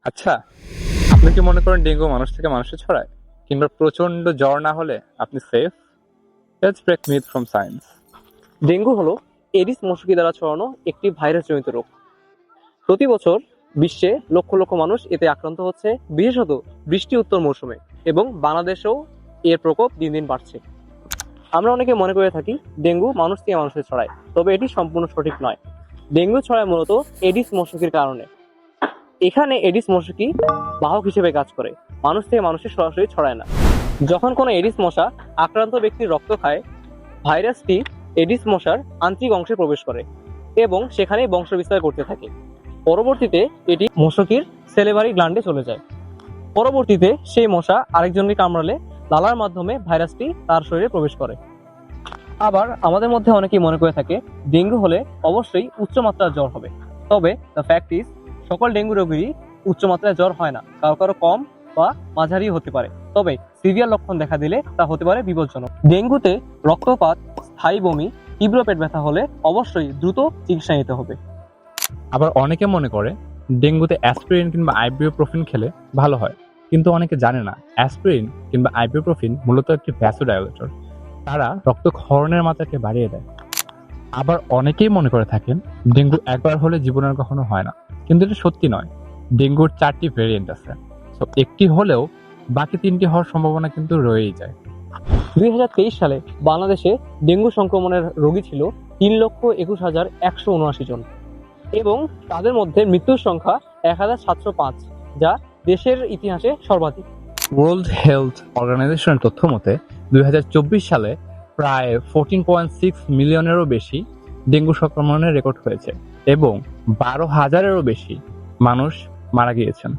আচ্ছা, আপনি কি মনে করেন ডেঙ্গু মানুষ থেকে মানুষে ছড়ায়, কিংবা প্রচন্ড জ্বর না হলে আপনি safe? Let's break myth from science. Dengue হলো এডিস মশকি দ্বারা ছড়ানো একটি ভাইরাসজনিত রোগ। প্রতি বছর বিশ্বে লক্ষ লক্ষ মানুষ এতে আক্রান্ত হচ্ছে, বিশেষত বৃষ্টি উত্তর মৌসুমে, এবং বাংলাদেশেও এর প্রকোপ দিন দিন বাড়ছে। আমরা অনেকে মনে করে থাকি ডেঙ্গু মানুষ থেকে মানুষে ছড়ায়, তবে এটি সম্পূর্ণ সঠিক নয়। ডেঙ্গু ছড়ায় মূলত এডিস মশকির কারণে। এখানে এডিস মশকি বাহক হিসেবে কাজ করে, মানুষ থেকে মানুষে সরাসরি ছড়ায় না। যখন কোনো এডিস মশা আক্রান্ত ব্যক্তির রক্ত খায়, ভাইরাসটি এডিস মশার আন্তরিক অংশে প্রবেশ করে এবং সেখানেই বংশবিস্তার করতে থাকে। পরবর্তীতে এটি মশকির সেলেভারি গ্ল্যান্ডে চলে যায়। পরবর্তীতে সেই মশা আরেকজনকে কামড়ালে লালার মাধ্যমে ভাইরাসটি তার শরীরে প্রবেশ করে। আবার আমাদের মধ্যে অনেকেই মনে করে থাকে ডেঙ্গু হলে অবশ্যই উচ্চমাত্রার জ্বর হবে। তবে দ্য ফ্যাক্ট ইজ, সকল ডেঙ্গু রোগীরই উচ্চমাত্রায় জ্বর হয় না, কারো কারো কম বা মাঝারি হতে পারে। তবে সিভিয়ার লক্ষণ দেখা দিলে তা হতে পারে বিপজ্জনক। ডেঙ্গুতে রক্তপাত, স্থায়ী বমি, তীব্র পেট ব্যথা হলে অবশ্যই দ্রুত চিকিৎসা নিতে হবে। আবার অনেকে মনে করে ডেঙ্গুতে অ্যাসপিরিন কিংবা আইবুপ্রোফেন খেলে ভালো হয়, কিন্তু অনেকে জানে না অ্যাসপিরিন কিংবা আইবুপ্রোফেন মূলত একটি ভ্যাসোডাইলেটর। তারা রক্তক্ষরণের মাত্রাকে বাড়িয়ে দেয়। আবার অনেকেই মনে করে থাকেন ডেঙ্গু একবার হলে জীবনের কখনো হয় না, কিন্তু এটা সত্যি নয়। ডেঙ্গুর 4টি ভেরিয়েন্ট আছে, তো একটি হলেও বাকি 3টি হওয়ার সম্ভাবনা কিন্তু রয়েই যায়। 2023 সালে বাংলাদেশে ডেঙ্গু সংক্রমণের রোগী ছিল 3,21,179 জন, এবং তাদের মধ্যে মৃত্যুর সংখ্যা 1,705, যা দেশের ইতিহাসে সর্বাধিক। ওয়ার্ল্ড হেলথ অর্গানাইজেশনের তথ্য মতে 2024 সালে প্রায় 14.6 মিলিয়নেরও বেশি ডেঙ্গু সংক্রমণের রেকর্ড হয়েছে এবং 12,000-এরও বেশি মানুষ মারা গিয়েছেন।